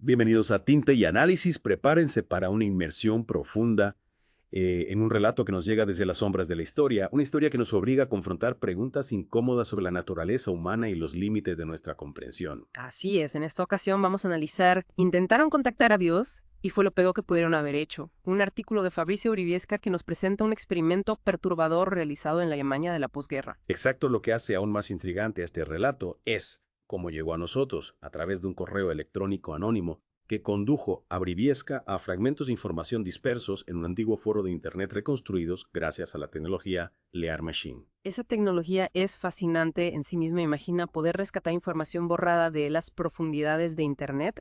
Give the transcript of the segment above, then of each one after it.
Bienvenidos a Tinte y Análisis. Prepárense para una inmersión profunda en un relato que nos llega desde las sombras de la historia, una historia que nos obliga a confrontar preguntas incómodas sobre la naturaleza humana y los límites de nuestra comprensión. Así es, en esta ocasión vamos a analizar, intentaron contactar a Dios y fue lo peor que pudieron haber hecho. Un artículo de Fabricio Uribiesca que nos presenta un experimento perturbador realizado en la Alemania de la posguerra. Exacto, lo que hace aún más intrigante a este relato es cómo llegó a nosotros a través de un correo electrónico anónimo que condujo a Briviesca a fragmentos de información dispersos en un antiguo foro de Internet reconstruidos gracias a la tecnología Lear Machine. Esa tecnología es fascinante en sí misma, imagina poder rescatar información borrada de las profundidades de Internet.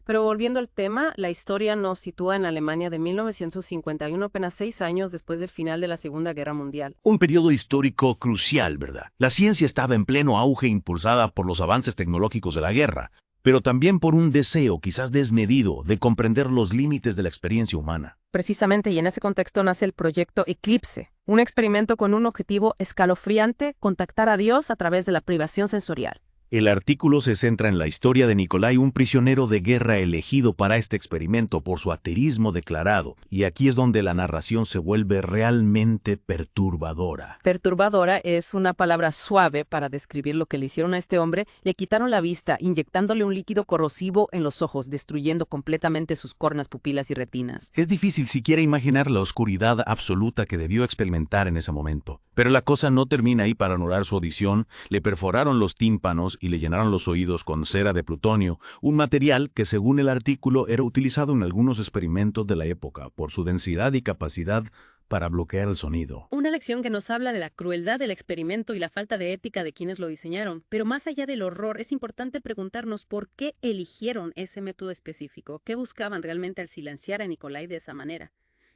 Pero volviendo al tema, la historia nos sitúa en Alemania de 1951, apenas 6 años después del final de la Segunda Guerra Mundial. Un periodo histórico crucial, ¿verdad? La ciencia estaba en pleno auge impulsada por los avances tecnológicos de la guerra, pero también por un deseo, quizás desmedido, de comprender los límites de la experiencia humana. Precisamente, y en ese contexto nace el proyecto Eclipse, un experimento con un objetivo escalofriante: contactar a Dios a través de la privación sensorial. El artículo se centra en la historia de Nikolai, un prisionero de guerra elegido para este experimento por su ateísmo declarado, y aquí es donde la narración se vuelve realmente perturbadora. Perturbadora es una palabra suave para describir lo que le hicieron a este hombre. Le quitaron la vista, inyectándole un líquido corrosivo en los ojos, destruyendo completamente sus córneas, pupilas y retinas. Es difícil siquiera imaginar la oscuridad absoluta que debió experimentar en ese momento. Pero la cosa no termina ahí. Para anular su audición, le perforaron los tímpanos y le llenaron los oídos con cera de plutonio, un material que, según el artículo, era utilizado en algunos experimentos de la época por su densidad y capacidad para bloquear el sonido. Una lección que nos habla de la crueldad del experimento y la falta de ética de quienes lo diseñaron. Pero más allá del horror, es importante preguntarnos por qué eligieron ese método específico. ¿Qué buscaban realmente al silenciar a Nikolai de esa manera?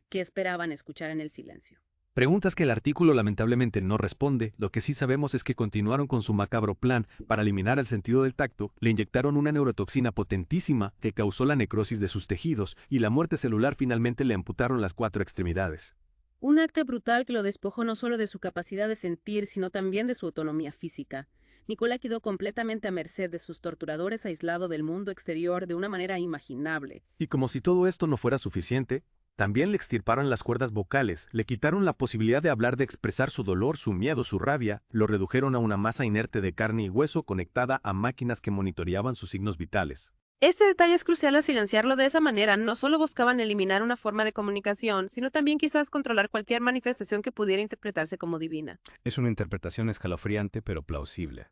¿Qué esperaban escuchar en el silencio? Preguntas que el artículo lamentablemente no responde. Lo que sí sabemos es que continuaron con su macabro plan para eliminar el sentido del tacto. Le inyectaron una neurotoxina potentísima que causó la necrosis de sus tejidos y la muerte celular. Finalmente le amputaron las 4 extremidades. Un acto brutal que lo despojó no solo de su capacidad de sentir, sino también de su autonomía física. Nikolai quedó completamente a merced de sus torturadores, aislado del mundo exterior de una manera inimaginable. Y como si todo esto no fuera suficiente, también le extirparon las cuerdas vocales, le quitaron la posibilidad de hablar, de expresar su dolor, su miedo, su rabia, lo redujeron a una masa inerte de carne y hueso conectada a máquinas que monitoreaban sus signos vitales. Este detalle es crucial. Al silenciarlo de esa manera, no solo buscaban eliminar una forma de comunicación, sino también quizás controlar cualquier manifestación que pudiera interpretarse como divina. Es una interpretación escalofriante pero plausible.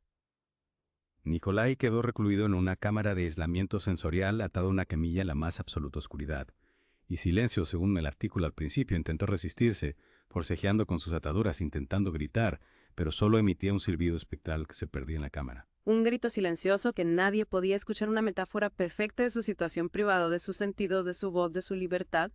Nikolai quedó recluido en una cámara de aislamiento sensorial, atado a una camilla en la más absoluta oscuridad. Y silencio, según el artículo al principio, intentó resistirse, forcejeando con sus ataduras, intentando gritar, pero solo emitía un silbido espectral que se perdía en la cámara. Un grito silencioso que nadie podía escuchar, una metáfora perfecta de su situación privada, de sus sentidos, de su voz, de su libertad.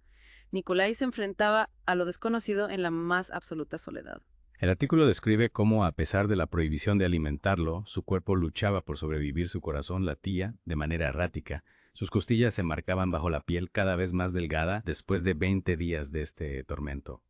Nikolai se enfrentaba a lo desconocido en la más absoluta soledad. El artículo describe cómo, a pesar de la prohibición de alimentarlo, su cuerpo luchaba por sobrevivir, su corazón latía de manera errática. Sus costillas se marcaban bajo la piel cada vez más delgada después de 20 días de este tormento.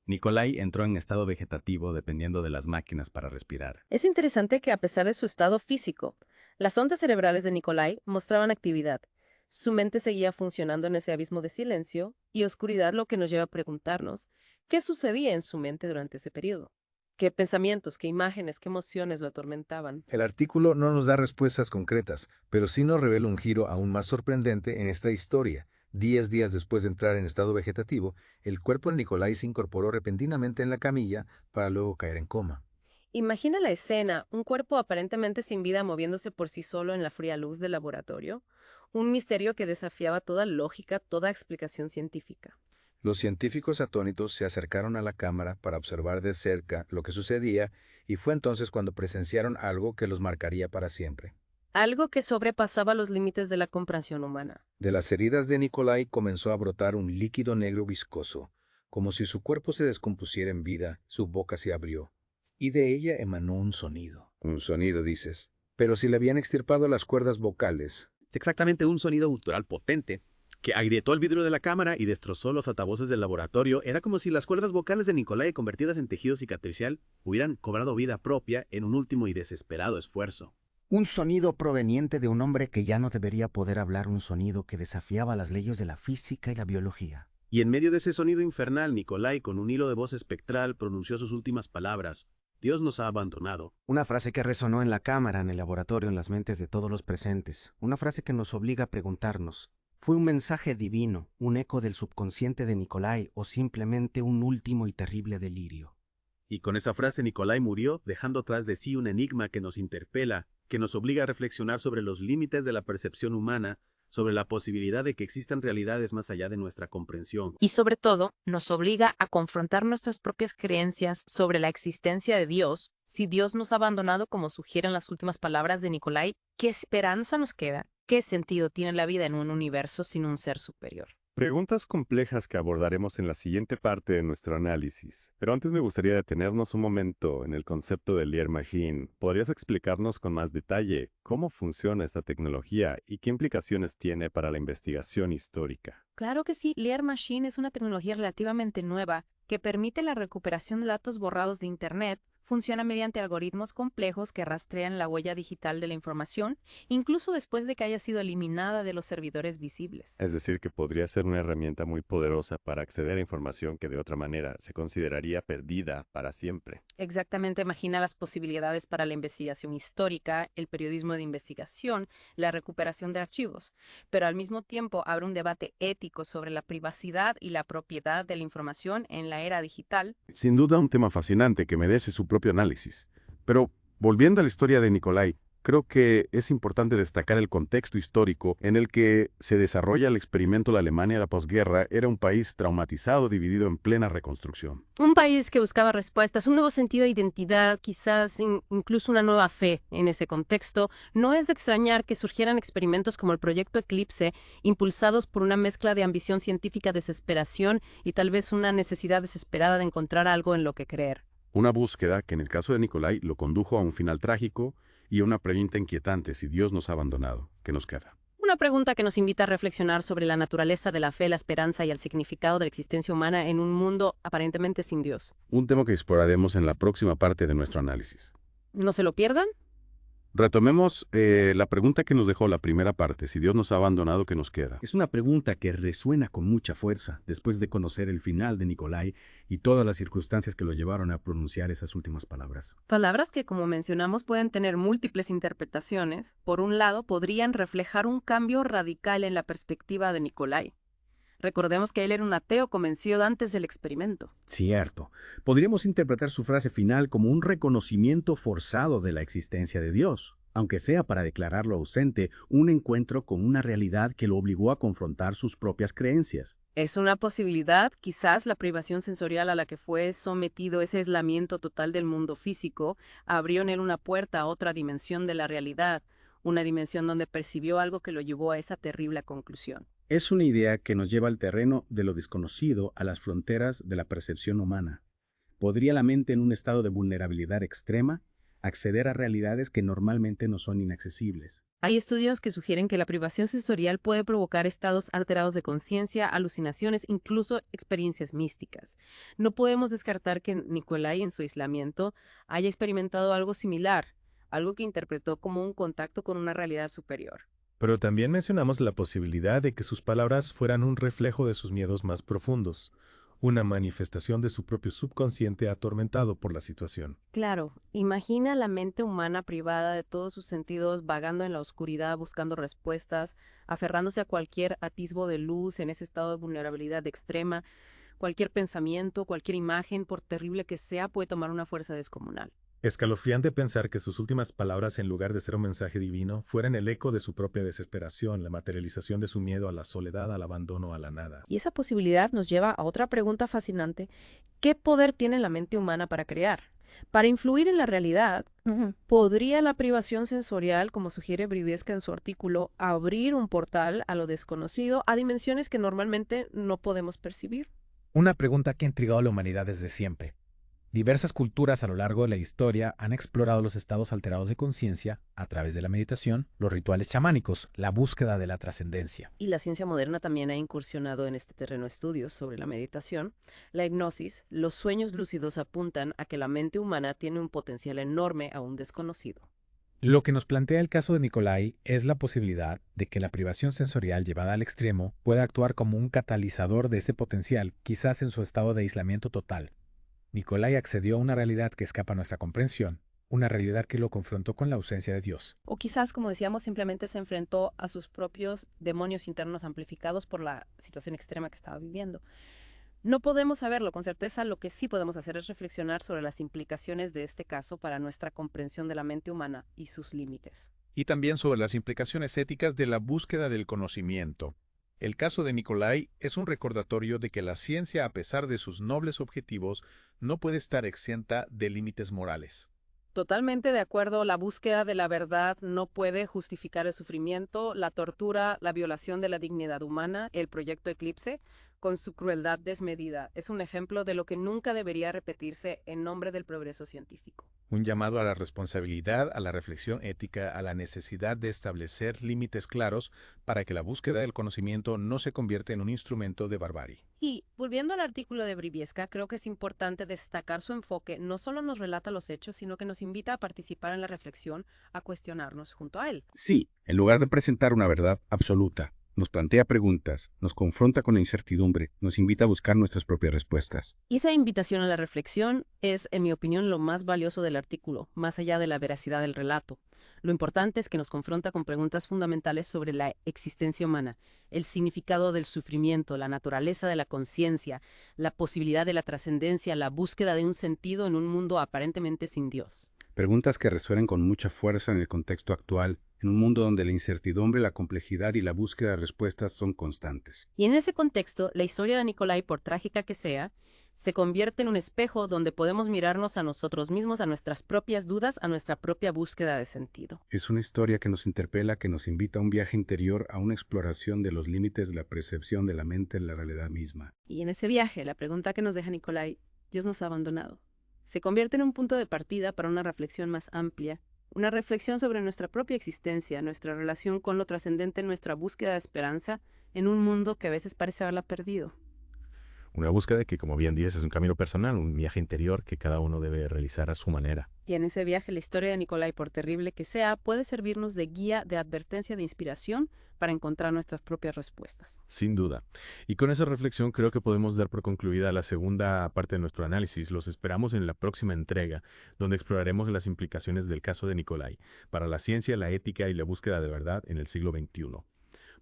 Nikolai entró en estado vegetativo dependiendo de las máquinas para respirar. Es interesante que, a pesar de su estado físico, las ondas cerebrales de Nikolai mostraban actividad. Su mente seguía funcionando en ese abismo de silencio y oscuridad, lo que nos lleva a preguntarnos qué sucedía en su mente durante ese periodo. ¿Qué pensamientos, qué imágenes, qué emociones lo atormentaban? El artículo no nos da respuestas concretas, pero sí nos revela un giro aún más sorprendente en esta historia. 10 días después de entrar en estado vegetativo, el cuerpo de Nikolai se incorporó repentinamente en la camilla para luego caer en coma. Imagina la escena: un cuerpo aparentemente sin vida moviéndose por sí solo en la fría luz del laboratorio. Un misterio que desafiaba toda lógica, toda explicación científica. Los científicos atónitos se acercaron a la cámara para observar de cerca lo que sucedía, y fue entonces cuando presenciaron algo que los marcaría para siempre. Algo que sobrepasaba los límites de la comprensión humana. De las heridas de Nikolai comenzó a brotar un líquido negro viscoso, como si su cuerpo se descompusiera en vida. Su boca se abrió, y de ella emanó un sonido. Un sonido, dices. Pero si le habían extirpado las cuerdas vocales. Es exactamente un sonido gutural potente que agrietó el vidrio de la cámara y destrozó los altavoces del laboratorio. Era como si las cuerdas vocales de Nikolai, convertidas en tejido cicatricial, hubieran cobrado vida propia en un último y desesperado esfuerzo. Un sonido proveniente de un hombre que ya no debería poder hablar, un sonido que desafiaba las leyes de la física y la biología. Y en medio de ese sonido infernal, Nikolai, con un hilo de voz espectral, pronunció sus últimas palabras. Dios nos ha abandonado. Una frase que resonó en la cámara, en el laboratorio, en las mentes de todos los presentes. Una frase que nos obliga a preguntarnos, ¿fue un mensaje divino, un eco del subconsciente de Nikolai o simplemente un último y terrible delirio? Y con esa frase Nikolai murió, dejando tras de sí un enigma que nos interpela, que nos obliga a reflexionar sobre los límites de la percepción humana, sobre la posibilidad de que existan realidades más allá de nuestra comprensión. Y sobre todo, nos obliga a confrontar nuestras propias creencias sobre la existencia de Dios. Si Dios nos ha abandonado, como sugieren las últimas palabras de Nikolai, ¿qué esperanza nos queda? ¿Qué sentido tiene la vida en un universo sin un ser superior? Preguntas complejas que abordaremos en la siguiente parte de nuestro análisis. Pero antes me gustaría detenernos un momento en el concepto de Lier Machine. ¿Podrías explicarnos con más detalle cómo funciona esta tecnología y qué implicaciones tiene para la investigación histórica? Claro que sí, Lier Machine es una tecnología relativamente nueva que permite la recuperación de datos borrados de Internet. Funciona mediante algoritmos complejos que rastrean la huella digital de la información, incluso después de que haya sido eliminada de los servidores visibles. Es decir, que podría ser una herramienta muy poderosa para acceder a información que de otra manera se consideraría perdida para siempre. Exactamente, imagina las posibilidades para la investigación histórica, el periodismo de investigación, la recuperación de archivos, pero al mismo tiempo abre un debate ético sobre la privacidad y la propiedad de la información en la era digital. Sin duda un tema fascinante que merece su propio análisis. Pero, volviendo a la historia de Nikolai, creo que es importante destacar el contexto histórico en el que se desarrolla el experimento de Alemania de la posguerra. Era un país traumatizado, dividido en plena reconstrucción. Un país que buscaba respuestas, un nuevo sentido de identidad, quizás incluso una nueva fe en ese contexto. No es de extrañar que surgieran experimentos como el Proyecto Eclipse, impulsados por una mezcla de ambición científica, desesperación y tal vez una necesidad desesperada de encontrar algo en lo que creer. Una búsqueda que en el caso de Nikolai lo condujo a un final trágico y a una pregunta inquietante: si Dios nos ha abandonado, ¿qué nos queda? Una pregunta que nos invita a reflexionar sobre la naturaleza de la fe, la esperanza y el significado de la existencia humana en un mundo aparentemente sin Dios. Un tema que exploraremos en la próxima parte de nuestro análisis. ¿No se lo pierdan? Retomemos la pregunta que nos dejó la primera parte: si Dios nos ha abandonado, ¿qué nos queda? Es una pregunta que resuena con mucha fuerza después de conocer el final de Nikolai y todas las circunstancias que lo llevaron a pronunciar esas últimas palabras. Palabras que, como mencionamos, pueden tener múltiples interpretaciones. Por un lado, podrían reflejar un cambio radical en la perspectiva de Nikolai. Recordemos que él era un ateo convencido antes del experimento. Cierto. Podríamos interpretar su frase final como un reconocimiento forzado de la existencia de Dios, aunque sea para declararlo ausente, un encuentro con una realidad que lo obligó a confrontar sus propias creencias. Es una posibilidad, quizás la privación sensorial a la que fue sometido, ese aislamiento total del mundo físico, abrió en él una puerta a otra dimensión de la realidad, una dimensión donde percibió algo que lo llevó a esa terrible conclusión. Es una idea que nos lleva al terreno de lo desconocido, a las fronteras de la percepción humana. ¿Podría la mente en un estado de vulnerabilidad extrema acceder a realidades que normalmente no son inaccesibles? Hay estudios que sugieren que la privación sensorial puede provocar estados alterados de conciencia, alucinaciones, incluso experiencias místicas. No podemos descartar que Nikolai en su aislamiento haya experimentado algo similar, algo que interpretó como un contacto con una realidad superior. Pero también mencionamos la posibilidad de que sus palabras fueran un reflejo de sus miedos más profundos, una manifestación de su propio subconsciente atormentado por la situación. Claro, imagina la mente humana privada de todos sus sentidos, vagando en la oscuridad, buscando respuestas, aferrándose a cualquier atisbo de luz en ese estado de vulnerabilidad extrema. Cualquier pensamiento, cualquier imagen, por terrible que sea, puede tomar una fuerza descomunal. Escalofriante pensar que sus últimas palabras, en lugar de ser un mensaje divino, fueran el eco de su propia desesperación, la materialización de su miedo a la soledad, al abandono, a la nada. Y esa posibilidad nos lleva a otra pregunta fascinante. ¿Qué poder tiene la mente humana para crear? Para influir en la realidad, ¿podría la privación sensorial, como sugiere Briviesca en su artículo, abrir un portal a lo desconocido, a dimensiones que normalmente no podemos percibir? Una pregunta que ha intrigado a la humanidad desde siempre. Diversas culturas a lo largo de la historia han explorado los estados alterados de conciencia a través de la meditación, los rituales chamánicos, la búsqueda de la trascendencia. Y la ciencia moderna también ha incursionado en este terreno estudios sobre la meditación, la hipnosis. Los sueños lúcidos apuntan a que la mente humana tiene un potencial enorme aún desconocido. Lo que nos plantea el caso de Nikolai es la posibilidad de que la privación sensorial llevada al extremo pueda actuar como un catalizador de ese potencial, quizás en su estado de aislamiento total. Nikolai accedió a una realidad que escapa a nuestra comprensión, una realidad que lo confrontó con la ausencia de Dios. O quizás, como decíamos, simplemente se enfrentó a sus propios demonios internos amplificados por la situación extrema que estaba viviendo. No podemos saberlo con certeza. Lo que sí podemos hacer es reflexionar sobre las implicaciones de este caso para nuestra comprensión de la mente humana y sus límites. Y también sobre las implicaciones éticas de la búsqueda del conocimiento. El caso de Nikolai es un recordatorio de que la ciencia, a pesar de sus nobles objetivos, no puede estar exenta de límites morales. Totalmente de acuerdo, la búsqueda de la verdad no puede justificar el sufrimiento, la tortura, la violación de la dignidad humana. El proyecto Eclipse, con su crueldad desmedida, es un ejemplo de lo que nunca debería repetirse en nombre del progreso científico. Un llamado a la responsabilidad, a la reflexión ética, a la necesidad de establecer límites claros para que la búsqueda del conocimiento no se convierta en un instrumento de barbarie. Y, volviendo al artículo de Briviesca, creo que es importante destacar su enfoque. No solo nos relata los hechos, sino que nos invita a participar en la reflexión, a cuestionarnos junto a él. Sí, en lugar de presentar una verdad absoluta, nos plantea preguntas, nos confronta con la incertidumbre, nos invita a buscar nuestras propias respuestas. Y esa invitación a la reflexión es, en mi opinión, lo más valioso del artículo, más allá de la veracidad del relato. Lo importante es que nos confronta con preguntas fundamentales sobre la existencia humana, el significado del sufrimiento, la naturaleza de la conciencia, la posibilidad de la trascendencia, la búsqueda de un sentido en un mundo aparentemente sin Dios. Preguntas que resuenan con mucha fuerza en el contexto actual, en un mundo donde la incertidumbre, la complejidad y la búsqueda de respuestas son constantes. Y en ese contexto, la historia de Nikolai, por trágica que sea, se convierte en un espejo donde podemos mirarnos a nosotros mismos, a nuestras propias dudas, a nuestra propia búsqueda de sentido. Es una historia que nos interpela, que nos invita a un viaje interior, a una exploración de los límites de la percepción de la mente en la realidad misma. Y en ese viaje, la pregunta que nos deja Nikolai, ¿Dios nos ha abandonado?, se convierte en un punto de partida para una reflexión más amplia, una reflexión sobre nuestra propia existencia, nuestra relación con lo trascendente, nuestra búsqueda de esperanza en un mundo que a veces parece haberla perdido. Una búsqueda que, como bien dices, es un camino personal, un viaje interior que cada uno debe realizar a su manera. Y en ese viaje, la historia de Nikolai, por terrible que sea, puede servirnos de guía, de advertencia, de inspiración para encontrar nuestras propias respuestas. Sin duda. Y con esa reflexión creo que podemos dar por concluida la segunda parte de nuestro análisis. Los esperamos en la próxima entrega, donde exploraremos las implicaciones del caso de Nikolai para la ciencia, la ética y la búsqueda de verdad en el siglo XXI.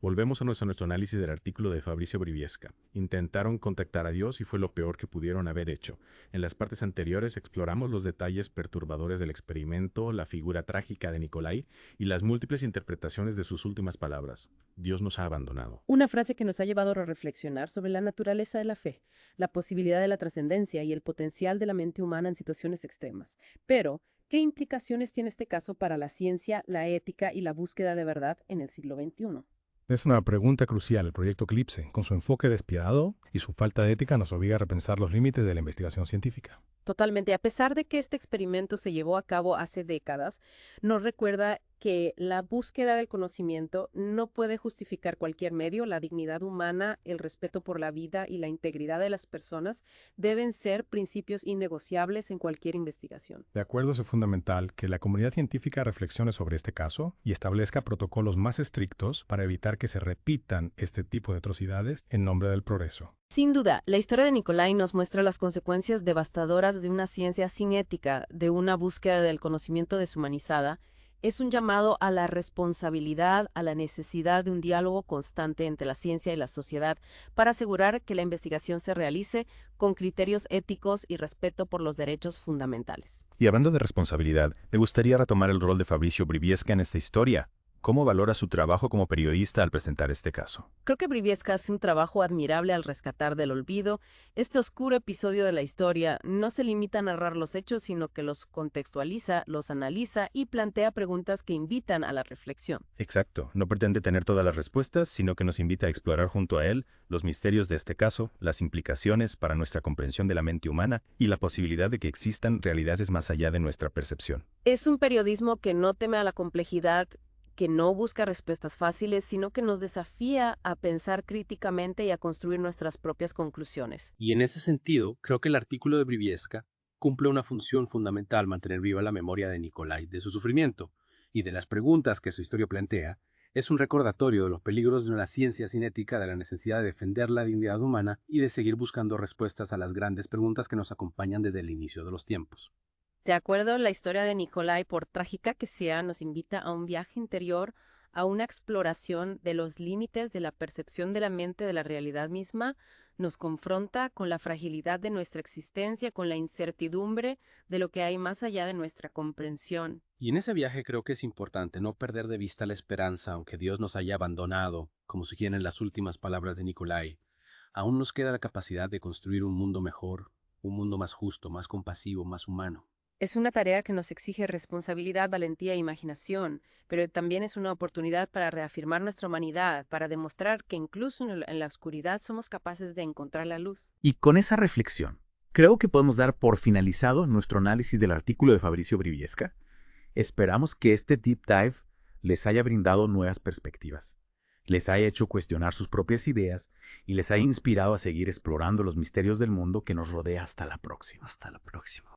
Volvemos a nuestro análisis del artículo de Fabricio Briviesca. Intentaron contactar a Dios y fue lo peor que pudieron haber hecho. En las partes anteriores exploramos los detalles perturbadores del experimento, la figura trágica de Nikolai y las múltiples interpretaciones de sus últimas palabras. Dios nos ha abandonado. Una frase que nos ha llevado a reflexionar sobre la naturaleza de la fe, la posibilidad de la trascendencia y el potencial de la mente humana en situaciones extremas. Pero, ¿qué implicaciones tiene este caso para la ciencia, la ética y la búsqueda de verdad en el siglo XXI? Es una pregunta crucial. El proyecto Eclipse, con su enfoque despiadado y su falta de ética, nos obliga a repensar los límites de la investigación científica. Totalmente. A pesar de que este experimento se llevó a cabo hace décadas, nos recuerda que la búsqueda del conocimiento no puede justificar cualquier medio. La dignidad humana, el respeto por la vida y la integridad de las personas deben ser principios innegociables en cualquier investigación. De acuerdo, es fundamental que la comunidad científica reflexione sobre este caso y establezca protocolos más estrictos para evitar que se repitan este tipo de atrocidades en nombre del progreso. Sin duda, la historia de Nikolai nos muestra las consecuencias devastadoras de una ciencia sin ética, de una búsqueda del conocimiento deshumanizada. Es un llamado a la responsabilidad, a la necesidad de un diálogo constante entre la ciencia y la sociedad para asegurar que la investigación se realice con criterios éticos y respeto por los derechos fundamentales. Y hablando de responsabilidad, me gustaría retomar el rol de Fabricio Briviesca en esta historia. ¿Cómo valora su trabajo como periodista al presentar este caso? Creo que Briviesca hace un trabajo admirable al rescatar del olvido. Este oscuro episodio de la historia no se limita a narrar los hechos, sino que los contextualiza, los analiza y plantea preguntas que invitan a la reflexión. Exacto. No pretende tener todas las respuestas, sino que nos invita a explorar junto a él los misterios de este caso, las implicaciones para nuestra comprensión de la mente humana y la posibilidad de que existan realidades más allá de nuestra percepción. Es un periodismo que no teme a la complejidad, que no busca respuestas fáciles, sino que nos desafía a pensar críticamente y a construir nuestras propias conclusiones. Y en ese sentido, creo que el artículo de Briviesca cumple una función fundamental: mantener viva la memoria de Nikolai, de su sufrimiento, y de las preguntas que su historia plantea, es un recordatorio de los peligros de una ciencia sin ética, de la necesidad de defender la dignidad humana y de seguir buscando respuestas a las grandes preguntas que nos acompañan desde el inicio de los tiempos. De acuerdo, la historia de Nikolai, por trágica que sea, nos invita a un viaje interior, a una exploración de los límites de la percepción de la mente de la realidad misma, nos confronta con la fragilidad de nuestra existencia, con la incertidumbre de lo que hay más allá de nuestra comprensión. Y en ese viaje creo que es importante no perder de vista la esperanza, aunque Dios nos haya abandonado, como sugieren las últimas palabras de Nikolai. Aún nos queda la capacidad de construir un mundo mejor, un mundo más justo, más compasivo, más humano. Es una tarea que nos exige responsabilidad, valentía e imaginación, pero también es una oportunidad para reafirmar nuestra humanidad, para demostrar que incluso en la oscuridad somos capaces de encontrar la luz. Y con esa reflexión, creo que podemos dar por finalizado nuestro análisis del artículo de Fabricio Briviesca. Esperamos que este deep dive les haya brindado nuevas perspectivas, les haya hecho cuestionar sus propias ideas y les haya inspirado a seguir explorando los misterios del mundo que nos rodea. Hasta la próxima. Hasta la próxima.